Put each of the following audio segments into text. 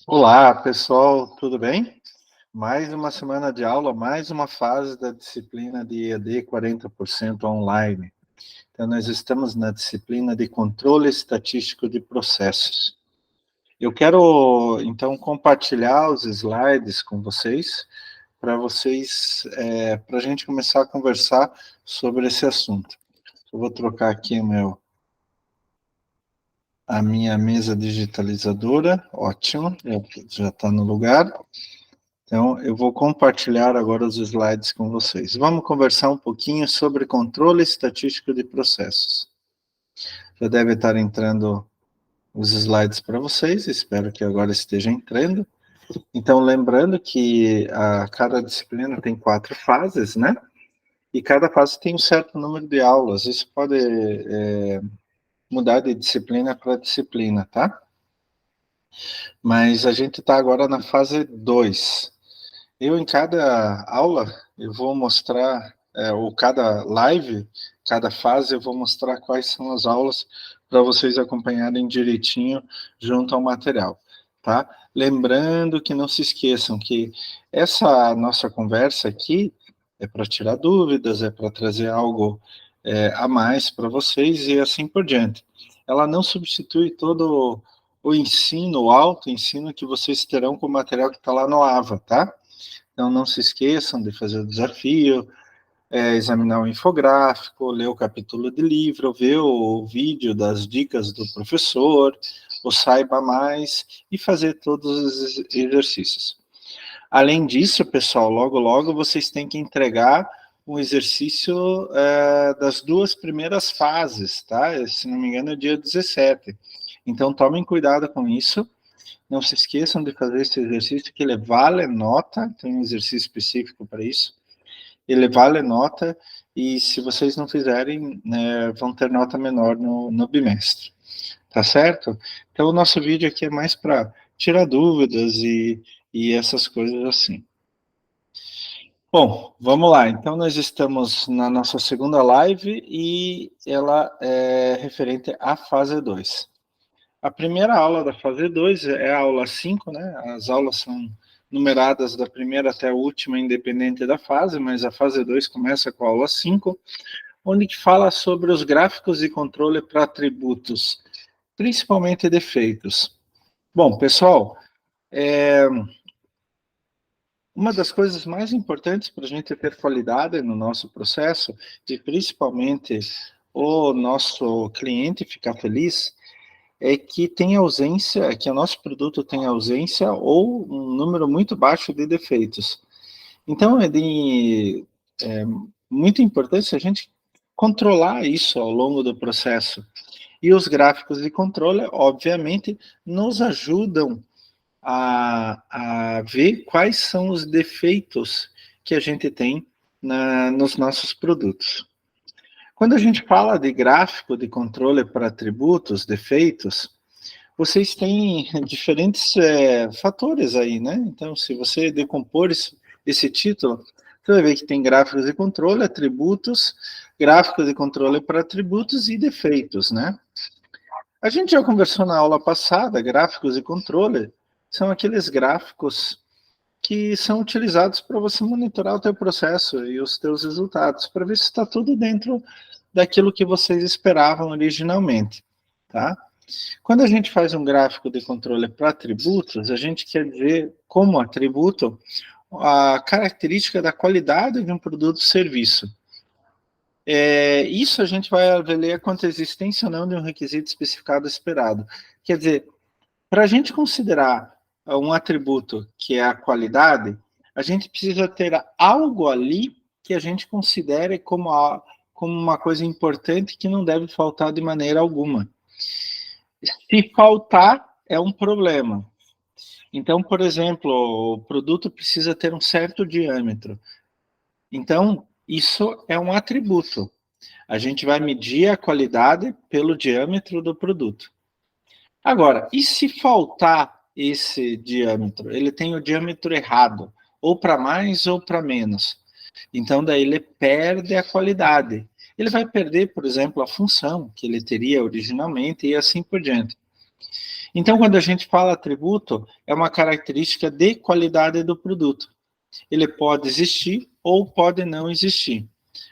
Olá, pessoal, tudo bem? Mais uma semana de aula, mais uma fase da disciplina de EAD 40% online. Então, nós estamos na disciplina de controle estatístico de processos. Eu quero, então, compartilhar os slides com vocês, para a gente começar a conversar sobre esse assunto. Eu vou trocar aqui a minha mesa digitalizadora, ótimo, já está no lugar. Então, eu vou compartilhar agora os slides com vocês. Vamos conversar um pouquinho sobre controle estatístico de processos. Já deve estar entrando os slides para vocês, espero que agora esteja entrando. Então, lembrando que cada disciplina tem 4 fases, né? E cada fase tem um certo número de aulas. Isso pode mudar de disciplina para disciplina, tá? Mas a gente está agora na fase 2. Em cada aula, eu vou mostrar, ou cada live, cada fase, eu vou mostrar quais são as aulas para vocês acompanharem direitinho junto ao material, tá? Lembrando que não se esqueçam que essa nossa conversa aqui é para tirar dúvidas, é para trazer algo a mais para vocês e assim por diante. Ela não substitui todo o ensino, o auto-ensino que vocês terão com o material que está lá no AVA, tá? Então, não se esqueçam de fazer o desafio, examinar o infográfico, ler o capítulo de livro, ver o vídeo das dicas do professor, o Saiba Mais e fazer todos os exercícios. Além disso, pessoal, logo, logo vocês têm que entregar um exercício das 2 primeiras fases, tá? Se não me engano, é dia 17. Então, tomem cuidado com isso. Não se esqueçam de fazer esse exercício, que ele vale nota, tem um exercício específico para isso. Ele vale nota, e se vocês não fizerem, né, vão ter nota menor no bimestre. Tá certo? Então, o nosso vídeo aqui é mais para tirar dúvidas e essas coisas assim. Bom, vamos lá. Então, nós estamos na nossa segunda live e ela é referente à fase 2. A primeira aula da fase 2 é a aula 5, né? As aulas são numeradas da primeira até a última, independente da fase, mas a fase 2 começa com a aula 5, onde que fala sobre os gráficos de controle para atributos, principalmente defeitos. Bom, pessoal, uma das coisas mais importantes para a gente ter qualidade no nosso processo, e principalmente o nosso cliente ficar feliz, é que tem ausência, que o nosso produto tem ausência ou um número muito baixo de defeitos. Então, é muito importante a gente controlar isso ao longo do processo. E os gráficos de controle, obviamente, nos ajudam a ver quais são os defeitos que a gente tem nos nossos produtos. Quando a gente fala de gráfico de controle para atributos, defeitos, vocês têm diferentes fatores aí, né? Então, se você decompor esse título, você vai ver que tem gráficos de controle, atributos, gráficos de controle para atributos e defeitos, né? A gente já conversou na aula passada, gráficos de controle são aqueles gráficos que são utilizados para você monitorar o teu processo e os teus resultados, para ver se está tudo dentro daquilo que vocês esperavam originalmente, tá? Quando a gente faz um gráfico de controle para atributos, a gente quer dizer como atributo a característica da qualidade de um produto ou serviço. Isso a gente vai avaliar quanto a existência ou não de um requisito especificado esperado. Quer dizer, para a gente considerar um atributo que é a qualidade, a gente precisa ter algo ali que a gente considere como uma coisa importante que não deve faltar de maneira alguma. Se faltar, é um problema. Então, por exemplo, o produto precisa ter um certo diâmetro. Então, isso é um atributo. A gente vai medir a qualidade pelo diâmetro do produto. Agora, e se faltar esse diâmetro? Ele tem o diâmetro errado, ou para mais ou para menos. Então, daí ele perde a qualidade. Ele vai perder, por exemplo, a função que ele teria originalmente e assim por diante. Então, quando a gente fala atributo, é uma característica de qualidade do produto. Ele pode existir ou pode não existir.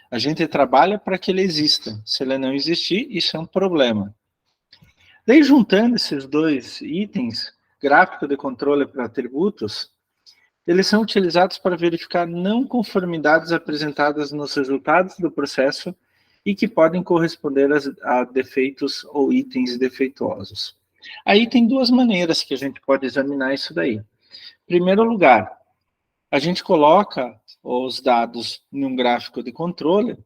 A gente trabalha para que ele exista. Se ele não existir, isso é um problema. Daí, juntando esses dois itens, gráfico de controle para atributos, eles são utilizados para verificar não conformidades apresentadas nos resultados do processo e que podem corresponder a defeitos ou itens defeituosos. Aí tem duas maneiras que a gente pode examinar isso daí. Em primeiro lugar, a gente coloca os dados num gráfico de controle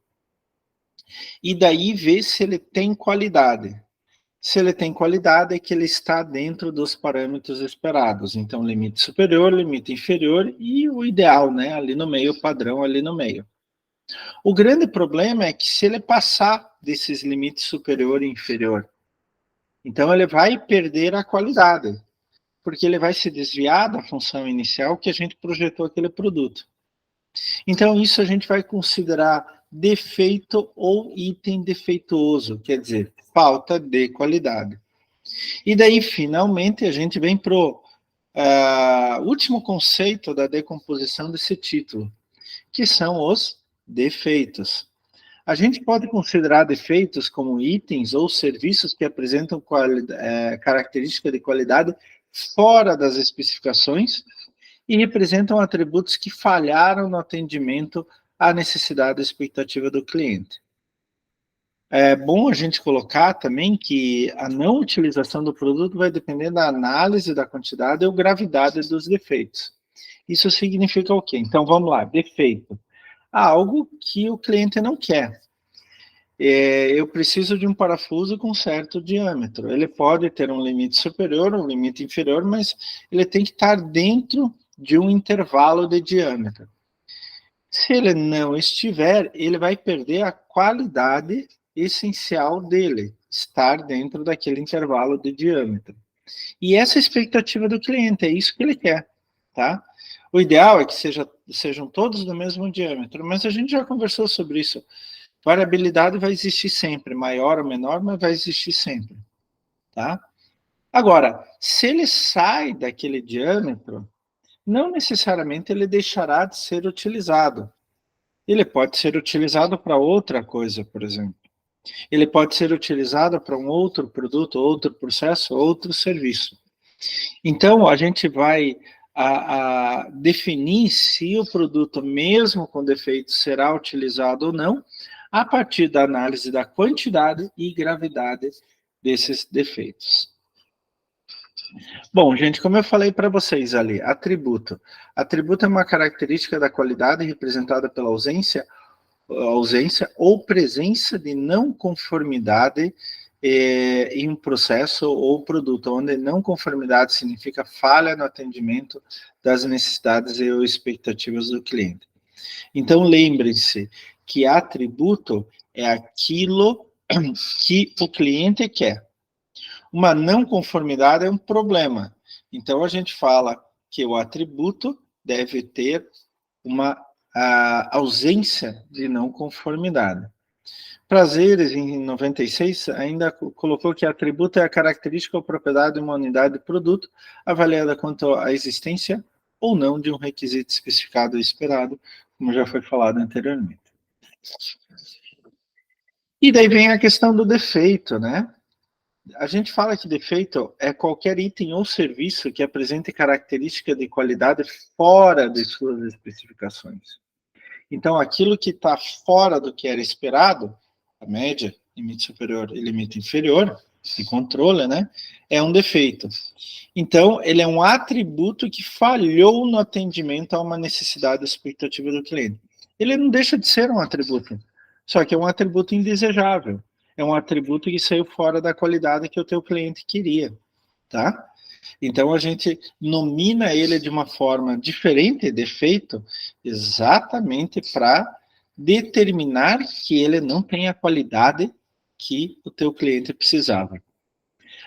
e daí vê se ele tem qualidade. Se ele tem qualidade, é que ele está dentro dos parâmetros esperados. Então, limite superior, limite inferior e o ideal, né? Ali no meio, o padrão ali no meio. O grande problema é que se ele passar desses limites superior e inferior, então ele vai perder a qualidade, porque ele vai se desviar da função inicial que a gente projetou aquele produto. Então, isso a gente vai considerar defeito ou item defeituoso, quer dizer, falta de qualidade. E daí, finalmente, a gente vem para o último conceito da decomposição desse título, que são os defeitos. A gente pode considerar defeitos como itens ou serviços que apresentam característica de qualidade fora das especificações e representam atributos que falharam no atendimento à necessidade e expectativa do cliente. É bom a gente colocar também que a não utilização do produto vai depender da análise da quantidade ou gravidade dos defeitos. Isso significa o quê? Então, vamos lá, defeito. Algo que o cliente não quer. Eu preciso de um parafuso com certo diâmetro. Ele pode ter um limite superior, um limite inferior, mas ele tem que estar dentro de um intervalo de diâmetro. Se ele não estiver, ele vai perder a qualidade essencial dele, estar dentro daquele intervalo de diâmetro. E essa é a expectativa do cliente, é isso que ele quer, tá? O ideal é que sejam todos do mesmo diâmetro, mas a gente já conversou sobre isso. Variabilidade vai existir sempre, maior ou menor, mas vai existir sempre, tá? Agora, se ele sai daquele diâmetro, não necessariamente ele deixará de ser utilizado. Ele pode ser utilizado para outra coisa, por exemplo. Ele pode ser utilizado para um outro produto, outro processo, outro serviço. Então, a gente vai definir se o produto, mesmo com defeito, será utilizado ou não, a partir da análise da quantidade e gravidade desses defeitos. Bom, gente, como eu falei para vocês ali, atributo. Atributo é uma característica da qualidade representada pela ausência ou presença de não conformidade em um processo ou produto, onde não conformidade significa falha no atendimento das necessidades e ou expectativas do cliente. Então, lembre-se que atributo é aquilo que o cliente quer. Uma não conformidade é um problema. Então, a gente fala que o atributo deve ter uma ausência de não conformidade. Prazeres, em 96, ainda colocou que atributo é a característica ou propriedade de uma unidade de produto avaliada quanto à existência ou não de um requisito especificado e esperado, como já foi falado anteriormente. E daí vem a questão do defeito, né? A gente fala que defeito é qualquer item ou serviço que apresente característica de qualidade fora de suas especificações. Então, aquilo que está fora do que era esperado, a média, limite superior e limite inferior, de controle, né, é um defeito. Então, ele é um atributo que falhou no atendimento a uma necessidade ou expectativa do cliente. Ele não deixa de ser um atributo, só que é um atributo indesejável. É um atributo que saiu fora da qualidade que o teu cliente queria, tá? Então, a gente nomina ele de uma forma diferente, defeito, exatamente para determinar que ele não tem a qualidade que o teu cliente precisava.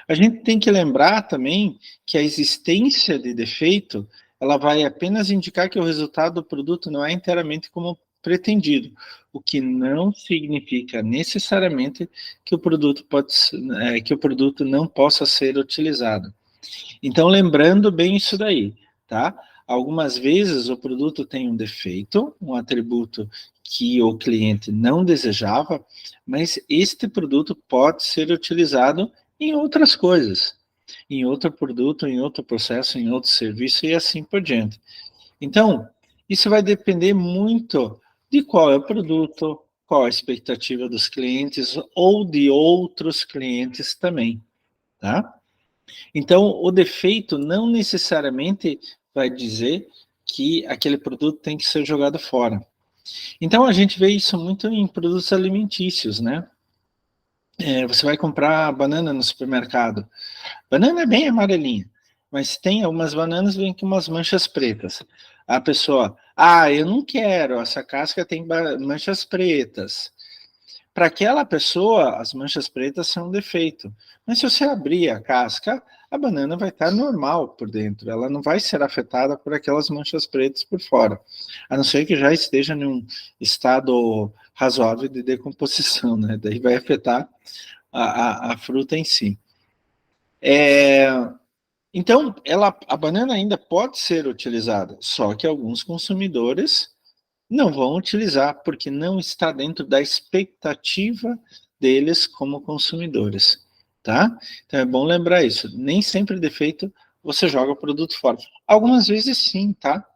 A gente tem que lembrar também que a existência de defeito, ela vai apenas indicar que o resultado do produto não é inteiramente como pretendido, o que não significa necessariamente que o produto não possa ser utilizado. Então, lembrando bem isso daí, tá? Algumas vezes o produto tem um defeito, um atributo que o cliente não desejava, mas este produto pode ser utilizado em outras coisas, em outro produto, em outro processo, em outro serviço e assim por diante. Então, isso vai depender muito de qual é o produto, qual a expectativa dos clientes ou de outros clientes também, tá? Então, o defeito não necessariamente vai dizer que aquele produto tem que ser jogado fora. Então, a gente vê isso muito em produtos alimentícios, né? Você vai comprar banana no supermercado. Banana é bem amarelinha, mas tem algumas bananas que vêm com umas manchas pretas. A pessoa, eu não quero, essa casca tem manchas pretas. Para aquela pessoa, as manchas pretas são um defeito. Mas se você abrir a casca, a banana vai estar normal por dentro. Ela não vai ser afetada por aquelas manchas pretas por fora. A não ser que já esteja em um estado razoável de decomposição, né? Daí vai afetar a fruta em si. Então, a banana ainda pode ser utilizada, só que alguns consumidores não vão utilizar, porque não está dentro da expectativa deles como consumidores, tá? Então é bom lembrar isso. Nem sempre defeito você joga o produto fora. Algumas vezes sim, tá?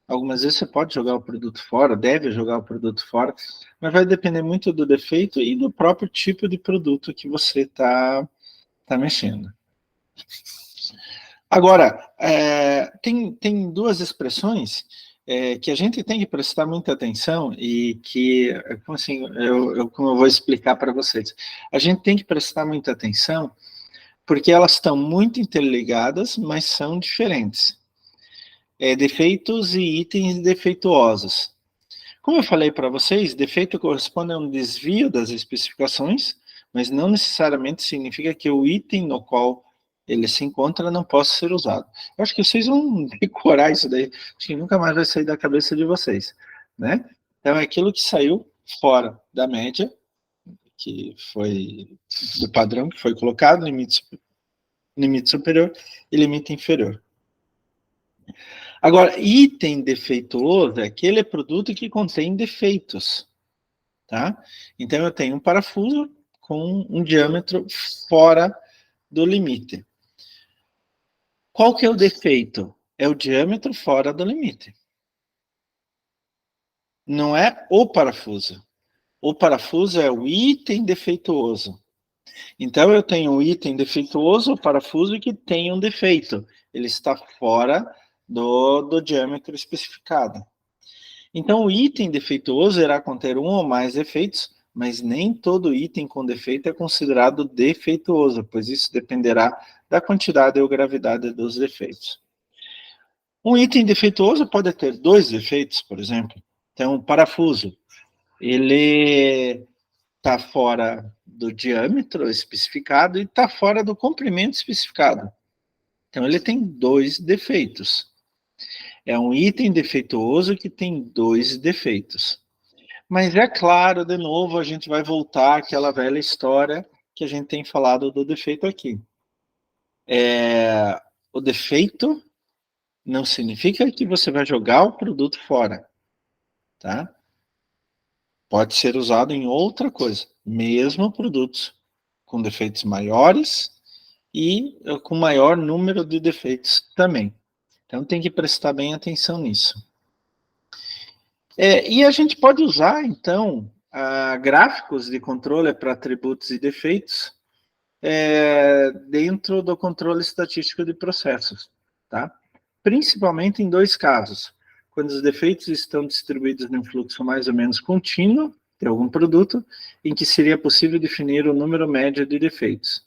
Algumas vezes você pode jogar o produto fora, deve jogar o produto fora, mas vai depender muito do defeito e do próprio tipo de produto que você tá mexendo. Agora, tem duas expressões que a gente tem que prestar muita atenção e que, como assim, como eu vou explicar para vocês, a gente tem que prestar muita atenção porque elas estão muito interligadas, mas são diferentes. Defeitos e itens defeituosos. Como eu falei para vocês, defeito corresponde a um desvio das especificações, mas não necessariamente significa que o item no qual ele se encontra não possa ser usado. Eu acho que vocês vão decorar isso daí, acho que nunca mais vai sair da cabeça de vocês, né? Então, é aquilo que saiu fora da média, que foi do padrão que foi colocado, limite superior e limite inferior. Agora, item defeituoso é aquele produto que contém defeitos, tá? Então, eu tenho um parafuso com um diâmetro fora do limite. Qual que é o defeito? É o diâmetro fora do limite. Não é o parafuso. O parafuso é o item defeituoso. Então, eu tenho um item defeituoso, o parafuso que tem um defeito. Ele está fora do diâmetro especificado. Então, o item defeituoso irá conter um ou mais defeitos, mas nem todo item com defeito é considerado defeituoso, pois isso dependerá da quantidade ou gravidade dos defeitos. Um item defeituoso pode ter dois defeitos, por exemplo. Então, o parafuso, ele está fora do diâmetro especificado e está fora do comprimento especificado. Então, ele tem dois defeitos. É um item defeituoso que tem dois defeitos. Mas é claro, de novo, a gente vai voltar àquela velha história que a gente tem falado do defeito aqui. O defeito não significa que você vai jogar o produto fora, tá? Pode ser usado em outra coisa, mesmo produtos com defeitos maiores e com maior número de defeitos também. Então tem que prestar bem atenção nisso. E a gente pode usar, então, gráficos de controle para atributos e defeitos dentro do controle estatístico de processos, tá? Principalmente em dois casos, quando os defeitos estão distribuídos em um fluxo mais ou menos contínuo de algum produto, em que seria possível definir o número médio de defeitos.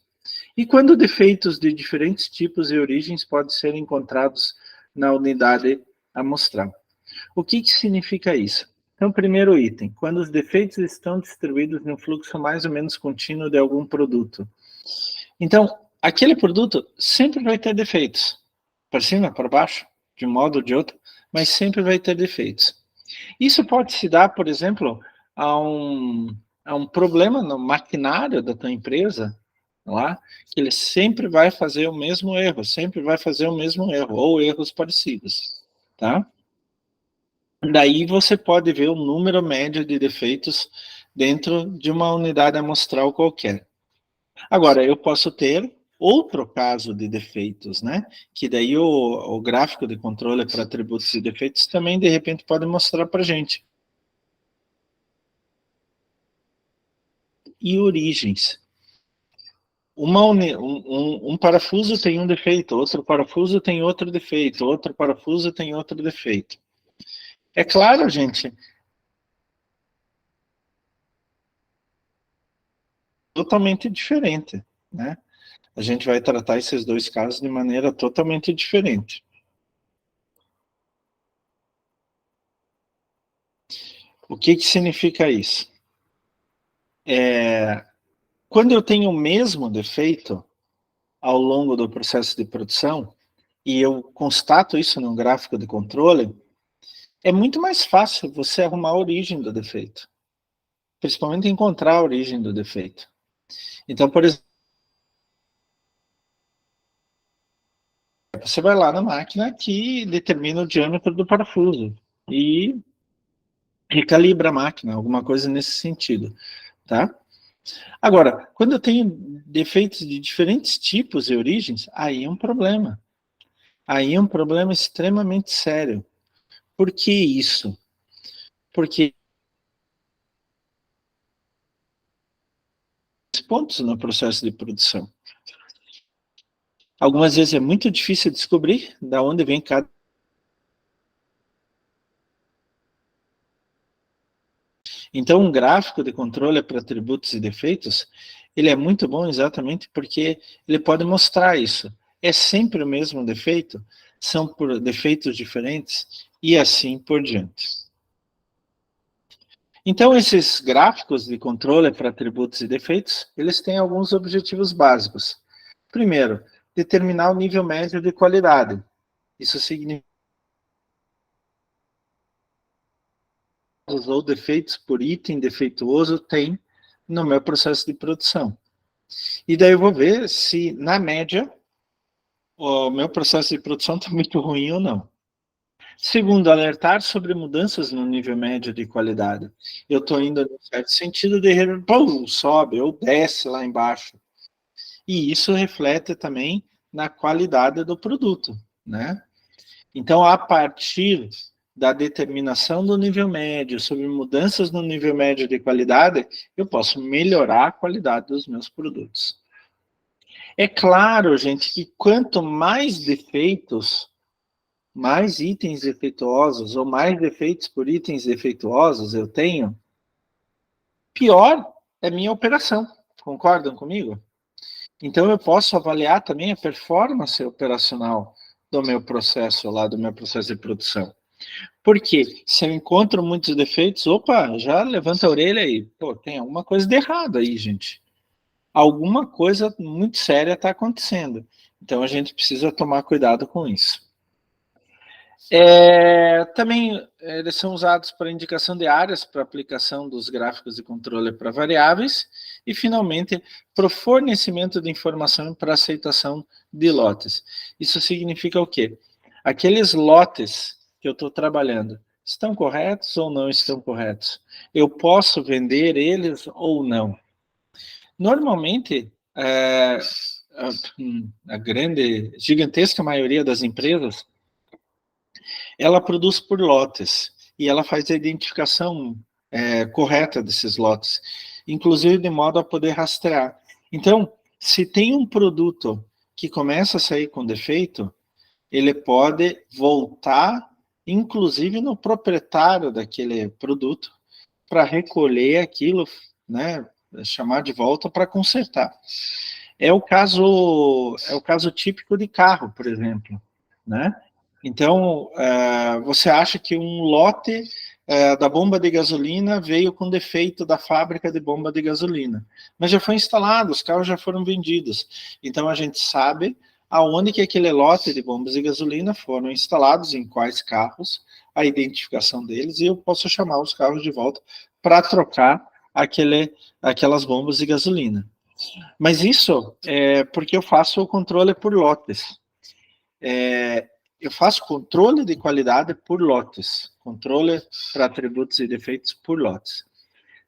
E quando defeitos de diferentes tipos e origens podem ser encontrados na unidade amostral. O que significa isso? Então, primeiro item, quando os defeitos estão distribuídos em um fluxo mais ou menos contínuo de algum produto. Então, aquele produto sempre vai ter defeitos, para cima, para baixo, de um modo ou de outro, mas sempre vai ter defeitos. Isso pode se dar, por exemplo, a um problema no maquinário da tua empresa, lá, que ele sempre vai fazer o mesmo erro, ou erros parecidos, tá? Daí você pode ver o número médio de defeitos dentro de uma unidade amostral qualquer. Agora, eu posso ter outro caso de defeitos, né? Que daí o gráfico de controle para atributos e defeitos também, de repente, pode mostrar para a gente. E origens. Um parafuso tem um defeito, outro parafuso tem outro defeito, outro parafuso tem outro defeito. É claro, gente, totalmente diferente, né? A gente vai tratar esses dois casos de maneira totalmente diferente. O que significa isso? Quando eu tenho o mesmo defeito ao longo do processo de produção, e eu constato isso num gráfico de controle, é muito mais fácil você arrumar a origem do defeito. Principalmente encontrar a origem do defeito. Então, por exemplo, você vai lá na máquina que determina o diâmetro do parafuso e recalibra a máquina, alguma coisa nesse sentido, tá? Agora, quando eu tenho defeitos de diferentes tipos e origens, aí é um problema. Aí é um problema extremamente sério. Por que isso? Porque pontos no processo de produção. Algumas vezes é muito difícil descobrir de onde vem cada. Então, um gráfico de controle para atributos e defeitos, ele é muito bom exatamente porque ele pode mostrar isso. É sempre o mesmo defeito, são por defeitos diferentes e assim por diante. Então, esses gráficos de controle para atributos e defeitos, eles têm alguns objetivos básicos. Primeiro, determinar o nível médio de qualidade. Isso significa ou defeitos por item defeituoso tem no meu processo de produção. E daí eu vou ver se, na média, o meu processo de produção está muito ruim ou não. Segundo, alertar sobre mudanças no nível médio de qualidade. Eu estou indo em certo sentido, de repente, pum, sobe ou desce lá embaixo. E isso reflete também na qualidade do produto, né? Então, a partir da determinação do nível médio, sobre mudanças no nível médio de qualidade, eu posso melhorar a qualidade dos meus produtos. É claro, gente, que quanto mais defeitos, mais itens defeituosos, ou mais defeitos por itens defeituosos eu tenho, pior é minha operação. Concordam comigo? Então, eu posso avaliar também a performance operacional do meu processo lá, do meu processo de produção. Porque se eu encontro muitos defeitos, opa, já levanta a orelha aí. Pô, tem alguma coisa de errado aí, gente. Alguma coisa muito séria está acontecendo. Então, a gente precisa tomar cuidado com isso. Também eles são usados para indicação de áreas para aplicação dos gráficos de controle para variáveis e, finalmente, para o fornecimento de informação para aceitação de lotes. Isso significa o quê? Aqueles lotes que eu estou trabalhando estão corretos ou não estão corretos? Eu posso vender eles ou não? Normalmente, a grande, gigantesca maioria das empresas ela produz por lotes e ela faz a identificação correta desses lotes, inclusive de modo a poder rastrear. Então, se tem um produto que começa a sair com defeito, ele pode voltar, inclusive no proprietário daquele produto, para recolher aquilo, né, chamar de volta para consertar. É o caso típico de carro, por exemplo, né? Então, você acha que um lote da bomba de gasolina veio com defeito da fábrica de bomba de gasolina, mas já foi instalado, os carros já foram vendidos. Então, a gente sabe aonde que aquele lote de bombas de gasolina foram instalados, em quais carros, a identificação deles, e eu posso chamar os carros de volta para trocar aquelas bombas de gasolina. Mas isso é porque eu faço o controle por lotes. Eu faço controle de qualidade por lotes. Controle para atributos e defeitos por lotes.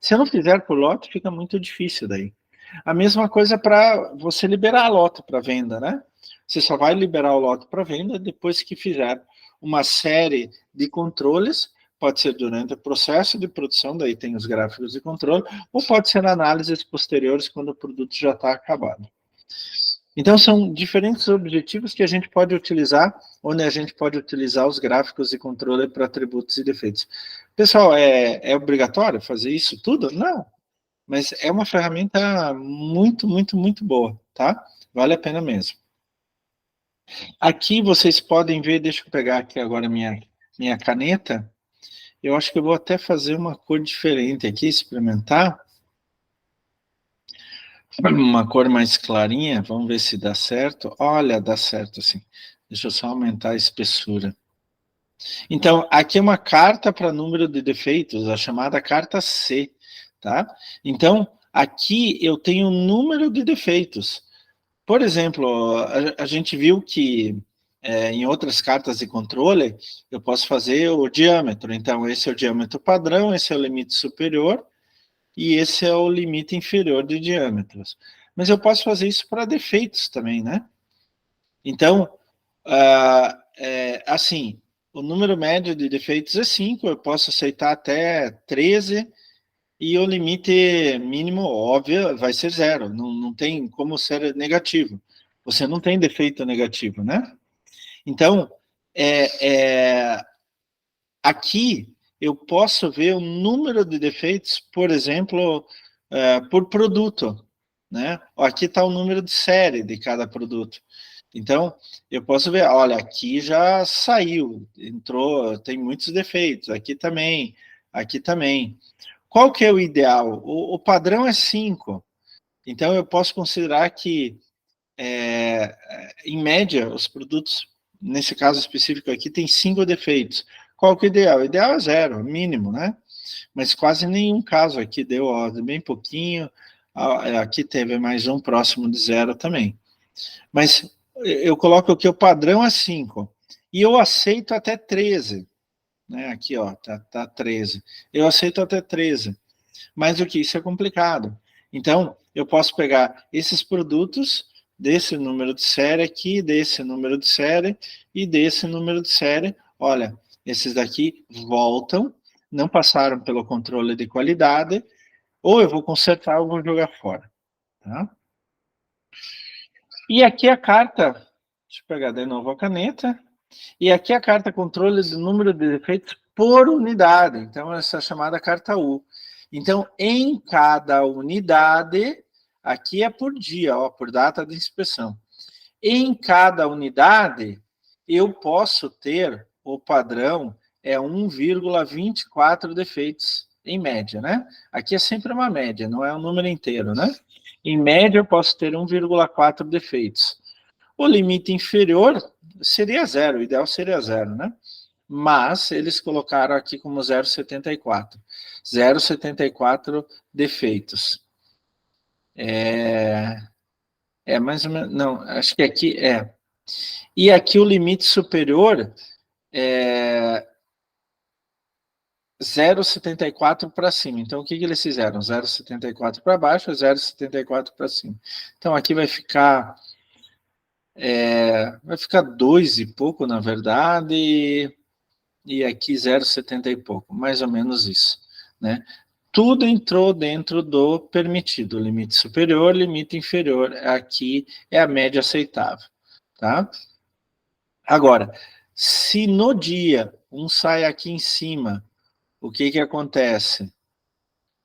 Se eu não fizer por lote, fica muito difícil daí. A mesma coisa para você liberar a lote para venda, né? Você só vai liberar o lote para venda depois que fizer uma série de controles, pode ser durante o processo de produção, daí tem os gráficos de controle, ou pode ser análises posteriores quando o produto já está acabado. Então, são diferentes objetivos que a gente pode utilizar, onde a gente pode utilizar os gráficos de controle para atributos e defeitos. Pessoal, é obrigatório fazer isso tudo? Não, mas é uma ferramenta muito, muito, muito boa, tá? Vale a pena mesmo. Aqui vocês podem ver, deixa eu pegar aqui agora minha caneta, eu acho que eu vou até fazer uma cor diferente aqui, experimentar. Uma cor mais clarinha, vamos ver se dá certo. Olha, dá certo sim. Deixa eu só aumentar a espessura. Então, aqui é uma carta para número de defeitos, a chamada carta C, tá? Então, aqui eu tenho o número de defeitos. Por exemplo, a gente viu que em outras cartas de controle, eu posso fazer o diâmetro. Então, esse é o diâmetro padrão, esse é o limite superior, e esse é o limite inferior de diâmetros. Mas eu posso fazer isso para defeitos também, né? Então, assim, o número médio de defeitos é 5, eu posso aceitar até 13, e o limite mínimo, óbvio, vai ser 0. Não tem como ser negativo. Você não tem defeito negativo, né? Então, aqui eu posso ver o número de defeitos, por exemplo, por produto, né? Aqui está o número de série de cada produto. Então, eu posso ver, olha, aqui já saiu, entrou, tem muitos defeitos, aqui também, aqui também. Qual que é o ideal? O padrão é 5. Então, eu posso considerar que, em média, os produtos, nesse caso específico aqui, tem 5 defeitos. Qual que é o ideal? O ideal é 0, mínimo, né? Mas quase nenhum caso aqui deu, ó, bem pouquinho. Aqui teve mais um próximo de 0 também. Mas eu coloco aqui o padrão é 5. E eu aceito até 13. Né? Aqui, ó, tá 13. Eu aceito até 13. Mas o que? Isso é complicado. Então, eu posso pegar esses produtos desse número de série aqui, desse número de série e desse número de série. Olha, esses daqui voltam, não passaram pelo controle de qualidade, ou eu vou consertar ou vou jogar fora. Tá? E aqui a carta, deixa eu pegar de novo a caneta, e aqui a carta controle do número de defeitos por unidade, então essa é chamada carta U. Então, em cada unidade, aqui é por dia, ó, por data de inspeção. Em cada unidade, eu posso ter o padrão é 1,24 defeitos, em média, né? Aqui é sempre uma média, não é um número inteiro, né? Em média, eu posso ter 1,4 defeitos. O limite inferior seria 0, o ideal seria 0, né? Mas eles colocaram aqui como 0,74. 0,74 defeitos. É mais ou menos, não, acho que aqui é. E aqui o limite superior é 0,74 para cima. Então, o que eles fizeram? 0,74 para baixo, 0,74 para cima. Então, aqui vai ficar 2 e pouco, na verdade, e aqui 0,70 e pouco, mais ou menos isso, né? Tudo entrou dentro do permitido, limite superior, limite inferior, aqui é a média aceitável, tá? Agora, se no dia um sai aqui em cima, o que acontece?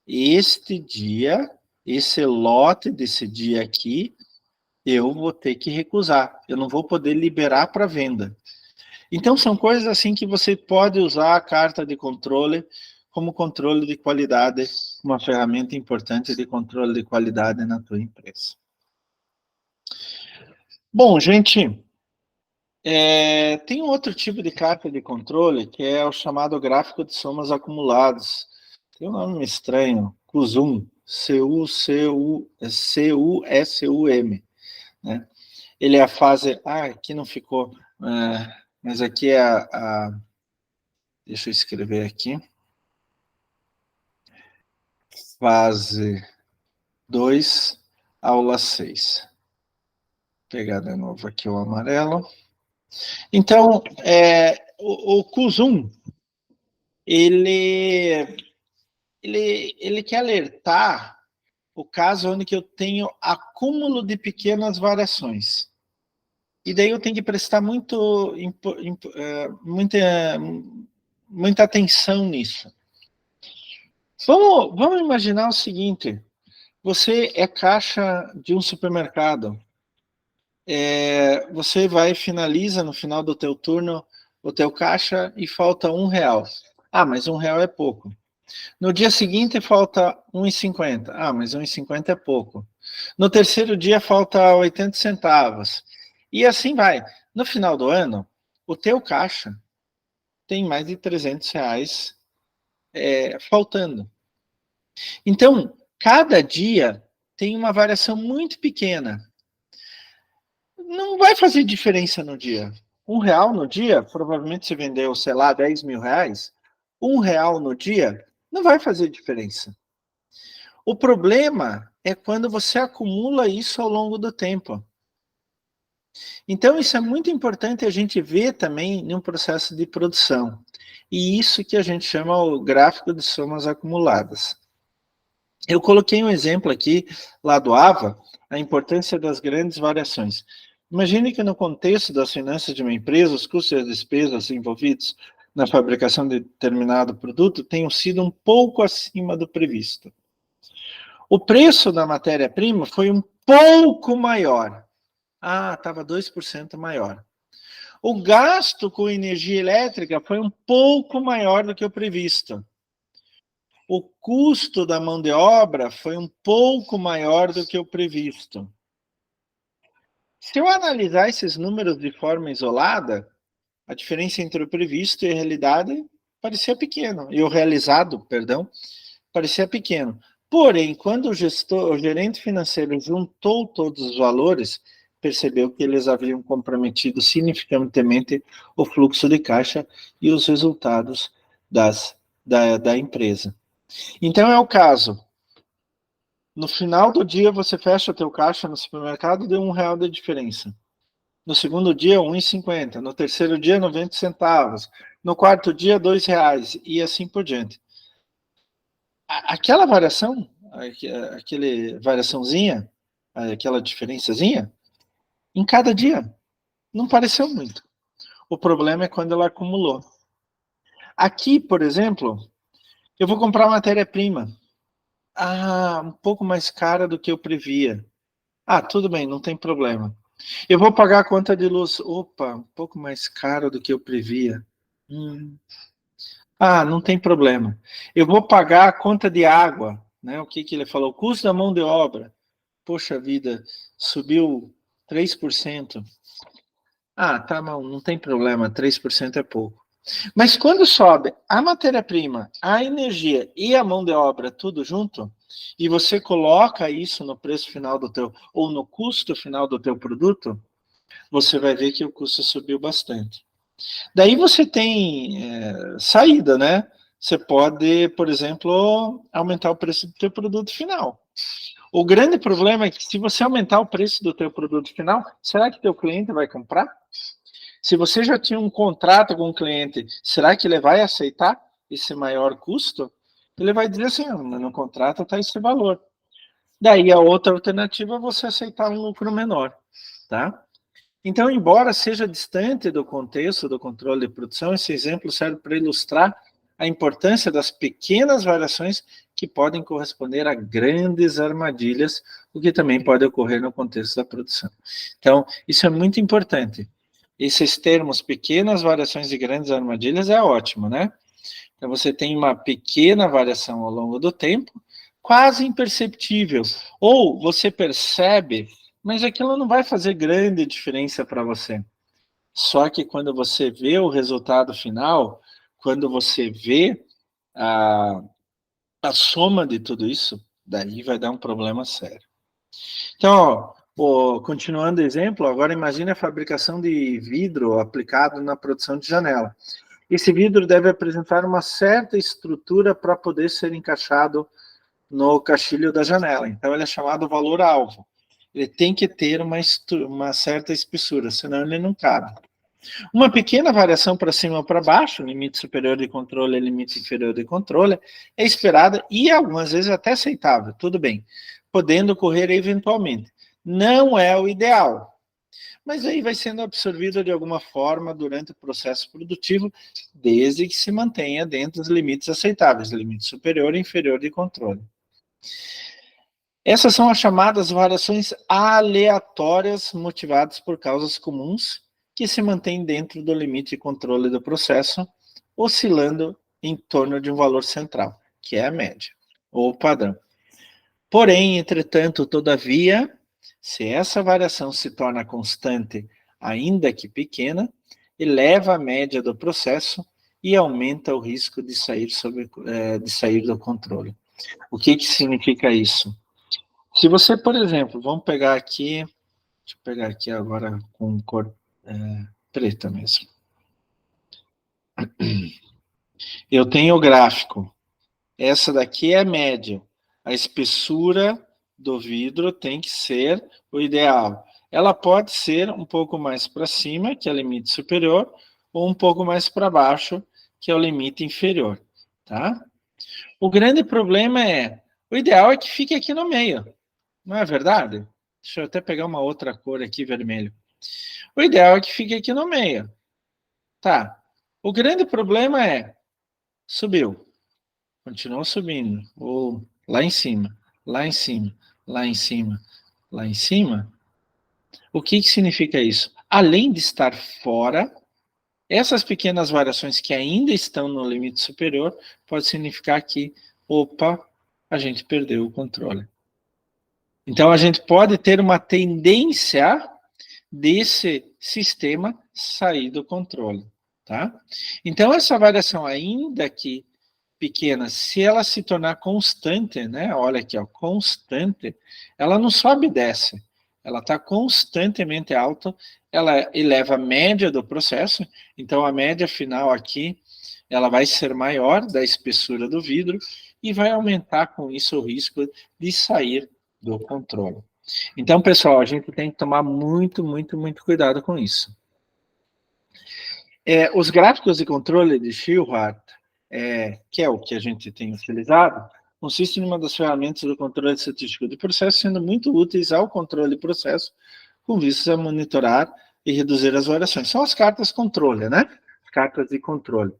Este dia, esse lote desse dia aqui, eu vou ter que recusar, eu não vou poder liberar para venda. Então, são coisas assim que você pode usar a carta de controle como controle de qualidade, uma ferramenta importante de controle de qualidade na tua empresa. Bom, gente, tem outro tipo de carta de controle, que é o chamado gráfico de somas acumuladas. Tem um nome estranho, CUSUM, CUSUM, né? Ele é a fase... aqui não ficou... mas aqui é deixa eu escrever aqui. Fase 2, aula 6. Vou pegar de novo aqui o amarelo. Então, o CUSUM, ele quer alertar o caso onde que eu tenho acúmulo de pequenas variações. E daí eu tenho que prestar muita atenção nisso. Vamos imaginar o seguinte: você é caixa de um supermercado. Você finaliza no final do teu turno o teu caixa e falta R$1. Mas R$1 é pouco. No dia seguinte falta R$1,50. Mas R$1,50 é pouco. No terceiro dia falta 80 centavos. E assim vai. No final do ano, o teu caixa tem mais de R$300 faltando. Então, cada dia tem uma variação muito pequena. Não vai fazer diferença no dia. R$1 no dia, provavelmente você vendeu, sei lá, 10 mil reais. R$1 no dia não vai fazer diferença. O problema é quando você acumula isso ao longo do tempo. Então, isso é muito importante a gente ver também no processo de produção. E isso que a gente chama o gráfico de somas acumuladas. Eu coloquei um exemplo aqui, lá do AVA, a importância das grandes variações. Imagine que no contexto das finanças de uma empresa, os custos e as despesas envolvidos na fabricação de determinado produto tenham sido um pouco acima do previsto. O preço da matéria-prima foi um pouco maior. Estava 2% maior. O gasto com energia elétrica foi um pouco maior do que o previsto. O custo da mão de obra foi um pouco maior do que o previsto. Se eu analisar esses números de forma isolada, a diferença entre o previsto e a realidade parecia pequeno, e o realizado, perdão, parecia pequeno. Porém, quando o gerente financeiro juntou todos os valores, percebeu que eles haviam comprometido significativamente o fluxo de caixa e os resultados da empresa. Então, é o caso. No final do dia, você fecha o teu caixa no supermercado, deu R$1 de diferença. No segundo dia, R$1,50. No terceiro dia, 90 centavos. No quarto dia, R$2. E assim por diante. Aquela variação, aquela variaçãozinha, aquela diferençazinha, em cada dia, não pareceu muito. O problema é quando ela acumulou. Aqui, por exemplo, eu vou comprar matéria-prima. Um pouco mais cara do que eu previa. Tudo bem, não tem problema. Eu vou pagar a conta de luz. Opa, um pouco mais caro do que eu previa. Não tem problema. Eu vou pagar a conta de água, né? O que ele falou? O custo da mão de obra. Poxa vida, subiu 3%. Tá bom, não tem problema, 3% é pouco. Mas quando sobe a matéria-prima, a energia e a mão de obra tudo junto, e você coloca isso no preço final do teu, ou no custo final do teu produto, você vai ver que o custo subiu bastante. Daí você tem saída, né? Você pode, por exemplo, aumentar o preço do teu produto final. O grande problema é que se você aumentar o preço do teu produto final, será que teu cliente vai comprar? Se você já tinha um contrato com o cliente, será que ele vai aceitar esse maior custo? Ele vai dizer assim, no contrato está esse valor. Daí a outra alternativa é você aceitar um lucro menor, tá? Então, embora seja distante do contexto do controle de produção, esse exemplo serve para ilustrar a importância das pequenas variações que podem corresponder a grandes armadilhas, o que também pode ocorrer no contexto da produção. Então, isso é muito importante. Esses termos, pequenas variações e grandes armadilhas, é ótimo, né? Então, você tem uma pequena variação ao longo do tempo, quase imperceptível, ou você percebe, mas aquilo não vai fazer grande diferença para você. Só que quando você vê o resultado final, quando você vê a soma de tudo isso, Daí vai dar um problema sério. Então, continuando o exemplo, agora imagine a fabricação de vidro aplicado na produção de janela. Esse vidro deve apresentar uma certa estrutura para poder ser encaixado no caixilho da janela. Então, ele é chamado valor-alvo. Ele tem que ter uma certa espessura, senão ele não cabe. Uma pequena variação para cima ou para baixo, limite superior de controle e limite inferior de controle, é esperada e algumas vezes até aceitável, tudo bem, podendo ocorrer eventualmente. Não é o ideal, mas aí vai sendo absorvido de alguma forma durante o processo produtivo, desde que se mantenha dentro dos limites aceitáveis, limite superior e inferior de controle. Essas são as chamadas variações aleatórias motivadas por causas comuns que se mantêm dentro do limite de controle do processo, oscilando em torno de um valor central, que é a média, ou padrão. Porém, entretanto, todavia, se essa variação se torna constante, ainda que pequena, eleva a média do processo e aumenta o risco de sair do controle. O que significa isso? Se você, por exemplo, vamos pegar aqui, deixa eu pegar aqui agora com cor preta mesmo. Eu tenho o gráfico. Essa daqui é a média. A espessura do vidro tem que ser o ideal. Ela pode ser um pouco mais para cima, que é o limite superior, ou um pouco mais para baixo, que é o limite inferior, tá? O grande problema o ideal é que fique aqui no meio. Não é verdade? Deixa eu até pegar uma outra cor aqui, vermelho. O ideal é que fique aqui no meio. Tá. O grande problema subiu. Continua subindo. Ou lá em cima, lá em cima, lá em cima, lá em cima. O que significa isso? Além de estar fora, essas pequenas variações que ainda estão no limite superior, pode significar que, opa, a gente perdeu o controle. Então, a gente pode ter uma tendência desse sistema sair do controle, tá? Então, essa variação, ainda que pequena, se ela se tornar constante, né? Olha aqui, ó, constante, ela não sobe e desce, ela está constantemente alta, ela eleva a média do processo, então a média final aqui, ela vai ser maior da espessura do vidro e vai aumentar com isso o risco de sair do controle. Então, pessoal, a gente tem que tomar muito, muito, muito cuidado com isso. Os gráficos de controle de Shewhart, que é o que a gente tem utilizado, consiste em uma das ferramentas do controle estatístico de processo, sendo muito úteis ao controle de processo, com vistas a monitorar e reduzir as variações. São as cartas controle, né? Cartas de controle.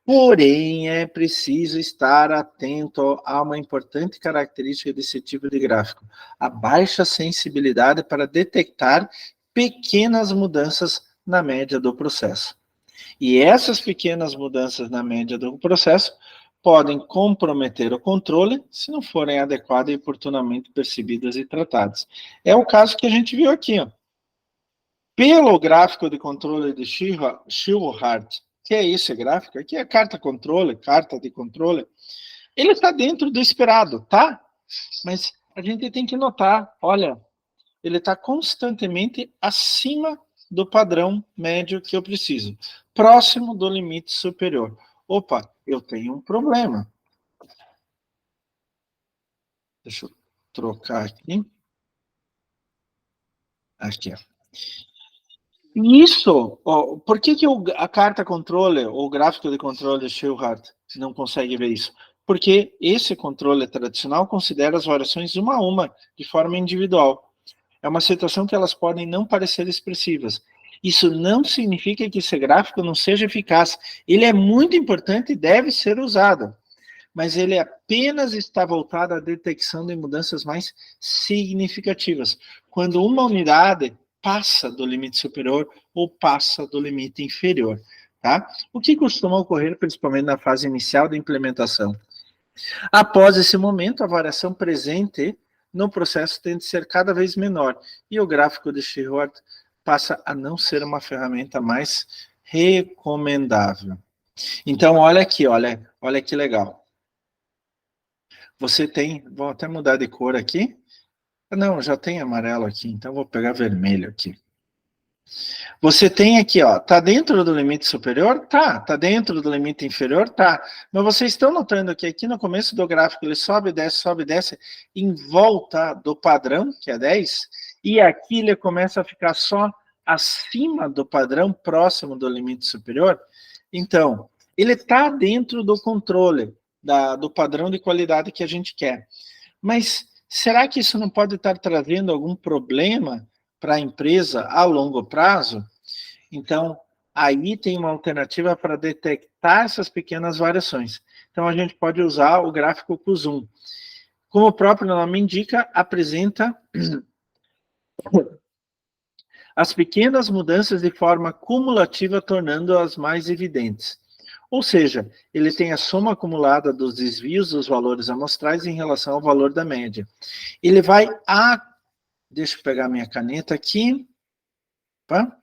Porém, é preciso estar atento a uma importante característica desse tipo de gráfico: a baixa sensibilidade para detectar pequenas mudanças na média do processo. E essas pequenas mudanças na média do processo podem comprometer o controle se não forem adequadas e oportunamente percebidas e tratadas. É o caso que a gente viu aqui, ó. Pelo gráfico de controle de Shewhart, que é esse gráfico, aqui é carta de controle, ele está dentro do esperado, tá? Mas a gente tem que notar, olha, ele está constantemente acima do padrão médio que eu preciso, próximo do limite superior. Opa, eu tenho um problema. Deixa eu trocar aqui. Aqui, ó. Isso, ó, por que a carta controle, ou o gráfico de controle de Shewhart não consegue ver isso? Porque esse controle tradicional considera as variações uma a uma, de forma individual. É uma situação que elas podem não parecer expressivas. Isso não significa que esse gráfico não seja eficaz. Ele é muito importante e deve ser usado, mas ele apenas está voltado à detecção de mudanças mais significativas. Quando uma unidade passa do limite superior ou passa do limite inferior, tá? O que costuma ocorrer principalmente na fase inicial da implementação? Após esse momento, a variação presente no processo tende a ser cada vez menor e o gráfico de Shewhart passa a não ser uma ferramenta mais recomendável. Então, olha aqui, olha que legal. você tem, vou até mudar de cor aqui. Não, já tem amarelo aqui, então vou pegar vermelho aqui. Você tem aqui, ó, tá dentro do limite superior? Tá dentro do limite inferior? Tá. Mas vocês estão notando que aqui no começo do gráfico ele sobe e desce em volta do padrão, que é 10, e aqui ele começa a ficar só acima do padrão, próximo do limite superior. Então, ele está dentro do controle, do padrão de qualidade que a gente quer. Mas será que isso não pode estar trazendo algum problema para a empresa a longo prazo? Então, aí tem uma alternativa para detectar essas pequenas variações. Então, a gente pode usar o gráfico com zoom. Como o próprio nome indica, apresenta as pequenas mudanças de forma cumulativa, tornando-as mais evidentes. Ou seja, ele tem a soma acumulada dos desvios dos valores amostrais em relação ao valor da média. Ele vai a... Deixa eu pegar minha caneta aqui. Opa.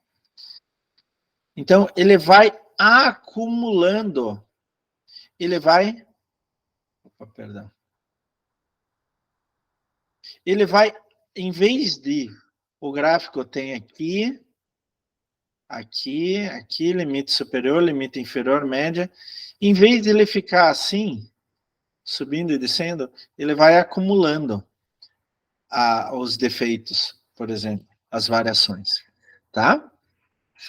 Então, ele vai acumulando. Ele vai... Opa, perdão. Ele vai, em vez de... O gráfico tem aqui, limite superior, limite inferior, média. Em vez de ele ficar assim, subindo e descendo, ele vai acumulando os defeitos, por exemplo, as variações, tá?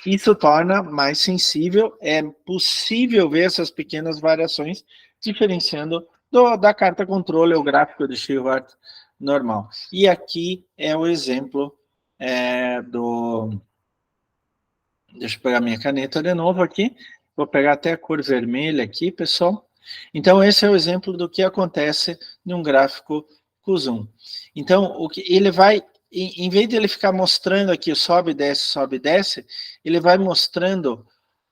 Isso torna mais sensível, é possível ver essas pequenas variações, diferenciando da carta controle, o gráfico de Shewhart normal. E aqui é o exemplo Deixa eu pegar minha caneta de novo aqui, vou pegar até a cor vermelha aqui, pessoal. Então, esse é o exemplo do que acontece num gráfico com zoom. Então, ele vai, em vez de ele ficar mostrando aqui sobe e desce, ele vai mostrando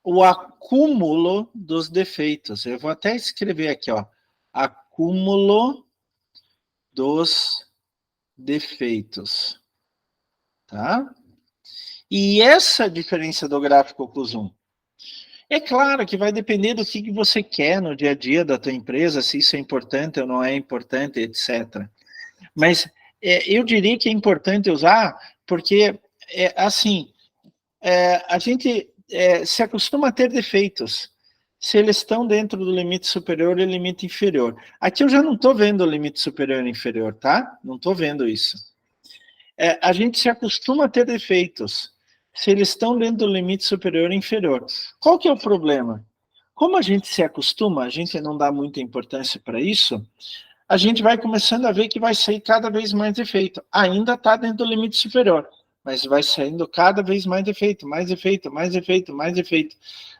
o acúmulo dos defeitos. Eu vou até escrever aqui, ó, acúmulo dos defeitos, tá? E essa diferença do gráfico com zoom, é claro que vai depender do que você quer no dia a dia da tua empresa, se isso é importante ou não é importante, etc. Mas eu diria que é importante usar, porque, assim, a gente se acostuma a ter defeitos, se eles estão dentro do limite superior e limite inferior. Aqui eu já não estou vendo o limite superior e inferior, tá? Não estou vendo isso. A gente se acostuma a ter defeitos, se eles estão dentro do limite superior e inferior. Qual que é o problema? Como a gente se acostuma, a gente não dá muita importância para isso, a gente vai começando a ver que vai sair cada vez mais defeito. Ainda está dentro do limite superior, mas vai saindo cada vez mais defeito, mais defeito, mais defeito, mais defeito.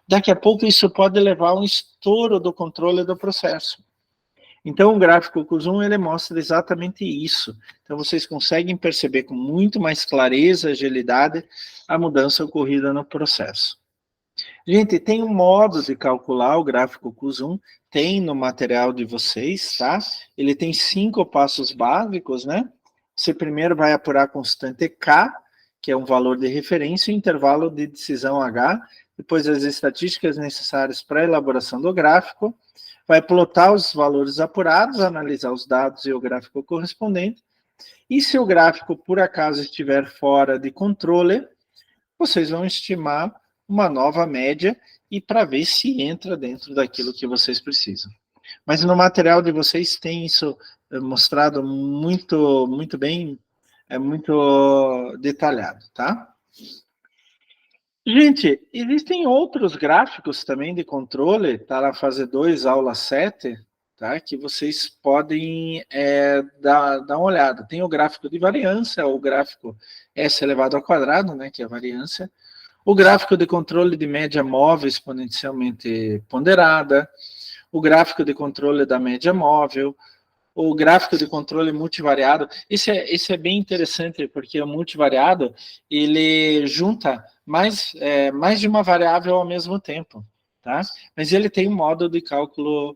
Daqui a pouco isso pode levar a um estouro do controle do processo. Então, o gráfico com zoom, ele mostra exatamente isso. Então, vocês conseguem perceber com muito mais clareza, agilidade, a mudança ocorrida no processo. Gente, tem um modo de calcular o gráfico com zoom, tem no material de vocês, tá? Ele tem 5 passos básicos, né? Você primeiro vai apurar a constante K, que é um valor de referência, o intervalo de decisão H, depois as estatísticas necessárias para a elaboração do gráfico, vai plotar os valores apurados, analisar os dados e o gráfico correspondente, e se o gráfico, por acaso, estiver fora de controle, vocês vão estimar uma nova média e para ver se entra dentro daquilo que vocês precisam. Mas no material de vocês tem isso mostrado muito, muito bem, muito detalhado, tá? Gente, existem outros gráficos também de controle, tá na fase 2, aula 7, tá? Que vocês podem dar uma olhada. Tem o gráfico de variância, o gráfico S elevado ao quadrado, né? Que é a variância. O gráfico de controle de média móvel exponencialmente ponderada, o gráfico de controle da média móvel, o gráfico de controle multivariado. Esse é bem interessante, porque o multivariado, ele junta mais de uma variável ao mesmo tempo, tá? Mas ele tem um modo de cálculo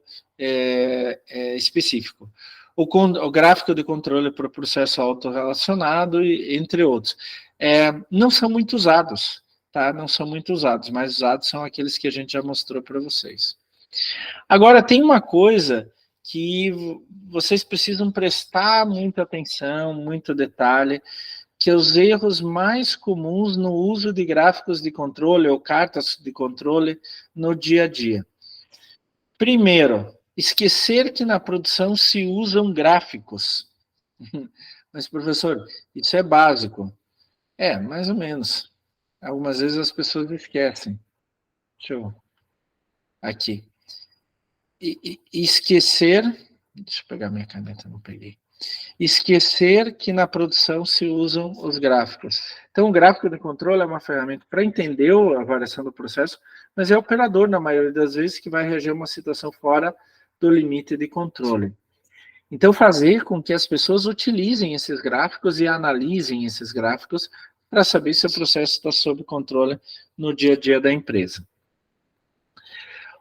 específico. O gráfico de controle para o processo autorrelacionado, entre outros. Não são muito usados, tá? Não são muito usados, mais usados são aqueles que a gente já mostrou para vocês. Agora, tem uma coisa que vocês precisam prestar muita atenção, muito detalhe, que os erros mais comuns no uso de gráficos de controle ou cartas de controle no dia a dia. Primeiro, esquecer que na produção se usam gráficos. Mas, professor, isso é básico. Mais ou menos. Algumas vezes as pessoas esquecem. Deixa eu... Aqui. Esquecer... Deixa eu pegar minha caneta, não peguei. Esquecer que na produção se usam os gráficos. Então, o gráfico de controle é uma ferramenta para entender a variação do processo, mas é o operador, na maioria das vezes, que vai reger uma situação fora do limite de controle. Então, fazer com que as pessoas utilizem esses gráficos e analisem esses gráficos para saber se o processo está sob controle no dia a dia da empresa.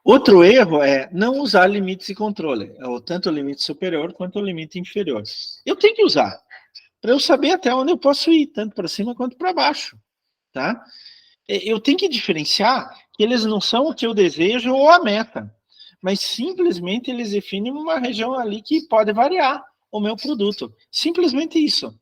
Outro erro é não usar limites de controle, tanto o limite superior quanto o limite inferior. Eu tenho que usar, para eu saber até onde eu posso ir, tanto para cima quanto para baixo. Tá? Eu tenho que diferenciar que eles não são o que eu desejo ou a meta, mas simplesmente eles definem uma região ali que pode variar o meu produto. Simplesmente isso.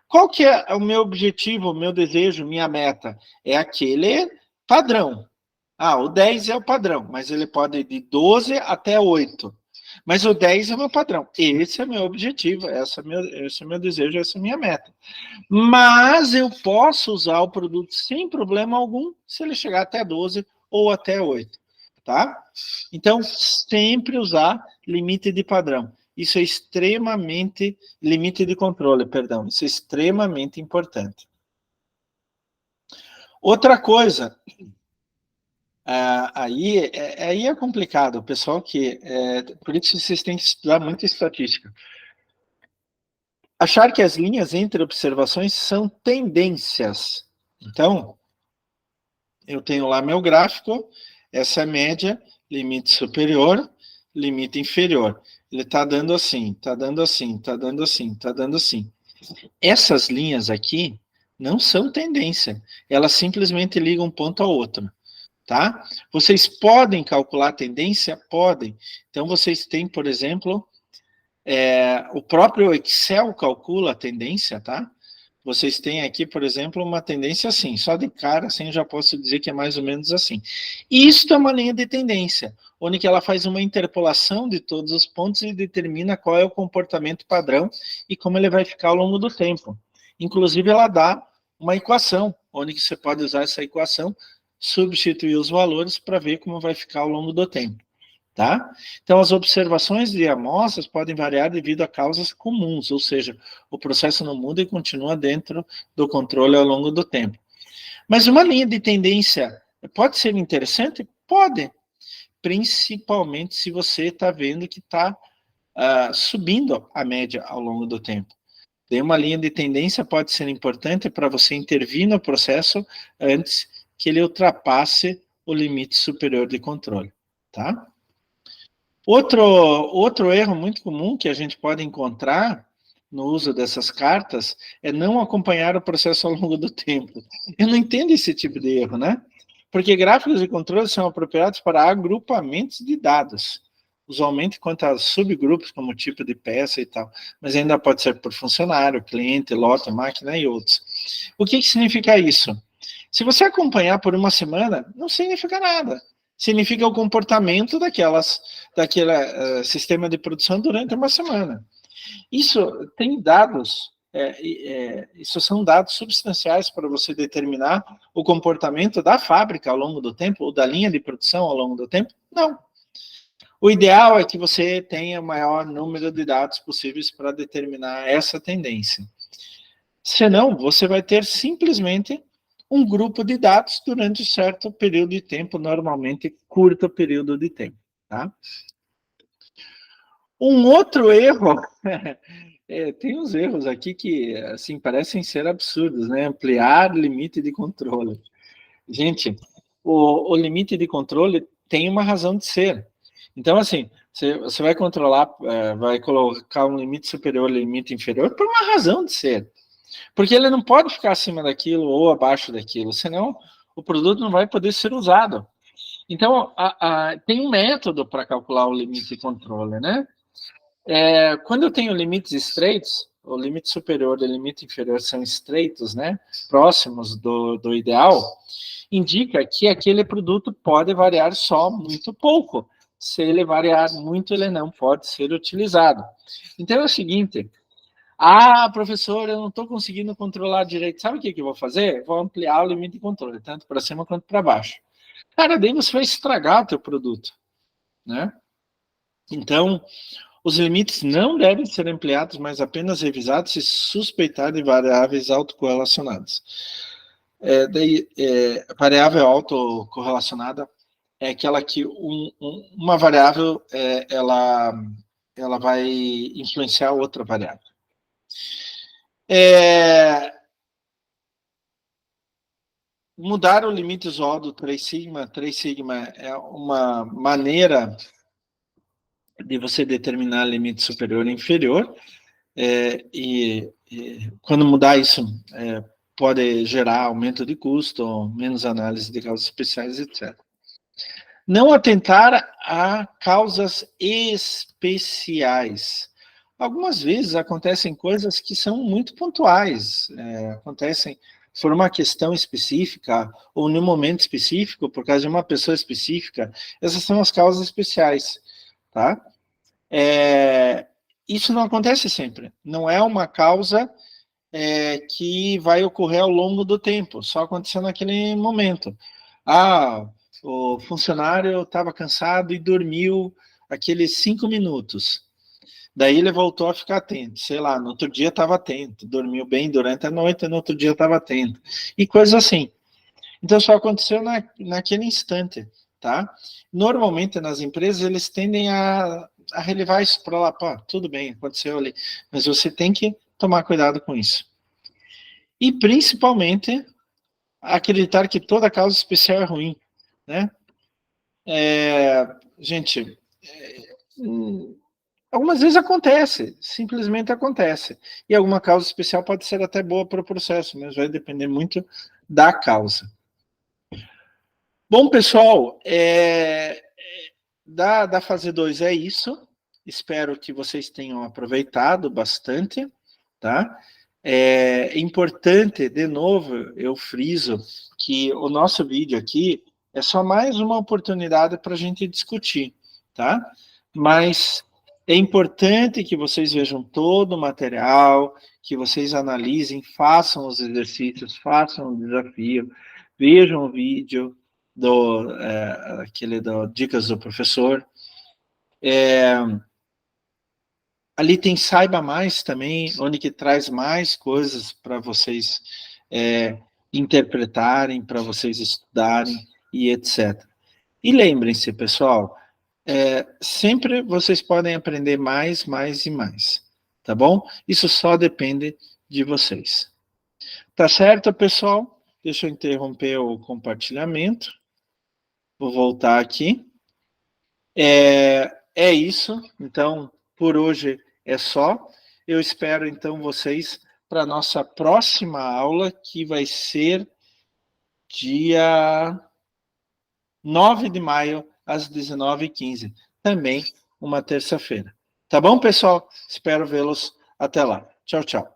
Qual que é o meu objetivo, o meu desejo, minha meta? É aquele padrão. O 10 é o padrão, mas ele pode ir de 12 até 8. Mas o 10 é o meu padrão. Esse é meu objetivo, esse é meu desejo, essa é a minha meta. Mas eu posso usar o produto sem problema algum se ele chegar até 12 ou até 8. Tá? Então, sempre usar limite de padrão. Isso é extremamente... Limite de controle, perdão. Isso é extremamente importante. Outra coisa... Aí é complicado, o pessoal por isso vocês têm que estudar muito estatística. Achar que as linhas entre observações são tendências. Então, eu tenho lá meu gráfico, essa é a média, limite superior, limite inferior. Ele está dando assim, está dando assim, está dando assim, está dando assim. Essas linhas aqui não são tendência, elas simplesmente ligam um ponto ao outro. Tá? Vocês podem calcular a tendência? Podem. Então, vocês têm, por exemplo, o próprio Excel calcula a tendência, tá? Vocês têm aqui, por exemplo, uma tendência assim, só de cara, assim, eu já posso dizer que é mais ou menos assim. Isto é uma linha de tendência, onde ela faz uma interpolação de todos os pontos e determina qual é o comportamento padrão e como ele vai ficar ao longo do tempo. Inclusive, ela dá uma equação, onde você pode usar essa equação, substituir os valores para ver como vai ficar ao longo do tempo, tá? Então, as observações de amostras podem variar devido a causas comuns, ou seja, o processo não muda e continua dentro do controle ao longo do tempo. Mas uma linha de tendência pode ser interessante? Pode, principalmente se você está vendo que está subindo a média ao longo do tempo. Daí uma linha de tendência pode ser importante para você intervir no processo antes que ele ultrapasse o limite superior de controle, tá? Outro erro muito comum que a gente pode encontrar no uso dessas cartas é não acompanhar o processo ao longo do tempo. Eu não entendo esse tipo de erro, né? Porque gráficos de controle são apropriados para agrupamentos de dados, usualmente quanto a subgrupos, como tipo de peça e tal, mas ainda pode ser por funcionário, cliente, lote, máquina e outros. O que significa isso? Se você acompanhar por uma semana, não significa nada. Significa o comportamento daquele sistema de produção durante uma semana. Isso tem dados, isso são dados substanciais para você determinar o comportamento da fábrica ao longo do tempo, ou da linha de produção ao longo do tempo? Não. O ideal é que você tenha o maior número de dados possíveis para determinar essa tendência. Senão, você vai ter simplesmente um grupo de dados durante um certo período de tempo, normalmente curto período de tempo. Tá? Um outro erro, tem uns erros aqui que assim, parecem ser absurdos, né? Ampliar limite de controle. Gente, o limite de controle tem uma razão de ser. Então, assim, você vai controlar, vai colocar um limite superior e limite inferior por uma razão de ser. Porque ele não pode ficar acima daquilo ou abaixo daquilo, senão o produto não vai poder ser usado. Então, tem um método para calcular o limite de controle, né? Quando eu tenho limites estreitos, o limite superior e o limite inferior são estreitos, né, próximos do ideal, indica que aquele produto pode variar só muito pouco. Se ele variar muito, ele não pode ser utilizado. Então é o seguinte, professor, eu não estou conseguindo controlar direito. Sabe o que eu vou fazer? Vou ampliar o limite de controle, tanto para cima quanto para baixo. Cara, daí você vai estragar o teu produto, né? Então, os limites não devem ser ampliados, mas apenas revisados se suspeitar de variáveis autocorrelacionadas. Variável autocorrelacionada é aquela que uma variável ela vai influenciar outra variável. Mudar o limite usual do 3 sigma. 3 sigma é uma maneira de você determinar limite superior e inferior, e quando mudar isso, pode gerar aumento de custo, menos análise de causas especiais, etc. Não atentar a causas especiais. Algumas vezes acontecem coisas que são muito pontuais, acontecem por uma questão específica ou num momento específico, por causa de uma pessoa específica. Essas são as causas especiais, tá? Isso não acontece sempre. Não é uma causa que vai ocorrer ao longo do tempo, só aconteceu naquele momento. O funcionário estava cansado e dormiu aqueles 5 minutos. Daí ele voltou a ficar atento, sei lá, no outro dia estava atento, dormiu bem durante a noite, no outro dia estava atento, e coisas assim. Então, só aconteceu naquele instante, tá? Normalmente, nas empresas, eles tendem a relevar isso para lá, pô, tudo bem, aconteceu ali, mas você tem que tomar cuidado com isso. E, principalmente, acreditar que toda causa especial é ruim, né? Gente, algumas vezes acontece, simplesmente acontece. E alguma causa especial pode ser até boa para o processo, mas vai depender muito da causa. Bom, pessoal, da fase 2 é isso. Espero que vocês tenham aproveitado bastante, tá? É importante, de novo, eu friso que o nosso vídeo aqui é só mais uma oportunidade para a gente discutir, tá? Mas é importante que vocês vejam todo o material, que vocês analisem, façam os exercícios, façam o desafio, vejam o vídeo, aquele do Dicas do Professor. Ali tem Saiba Mais também, onde que traz mais coisas para vocês interpretarem, para vocês estudarem e etc. E lembrem-se, pessoal, sempre vocês podem aprender mais, mais e mais, tá bom? Isso só depende de vocês. Tá certo, pessoal? Deixa eu interromper o compartilhamento. Vou voltar aqui. É isso. Então, por hoje é só. Eu espero, então, vocês para a nossa próxima aula, que vai ser dia 9 de maio, às 19h15. Também uma terça-feira. Tá bom, pessoal? Espero vê-los até lá. Tchau, tchau.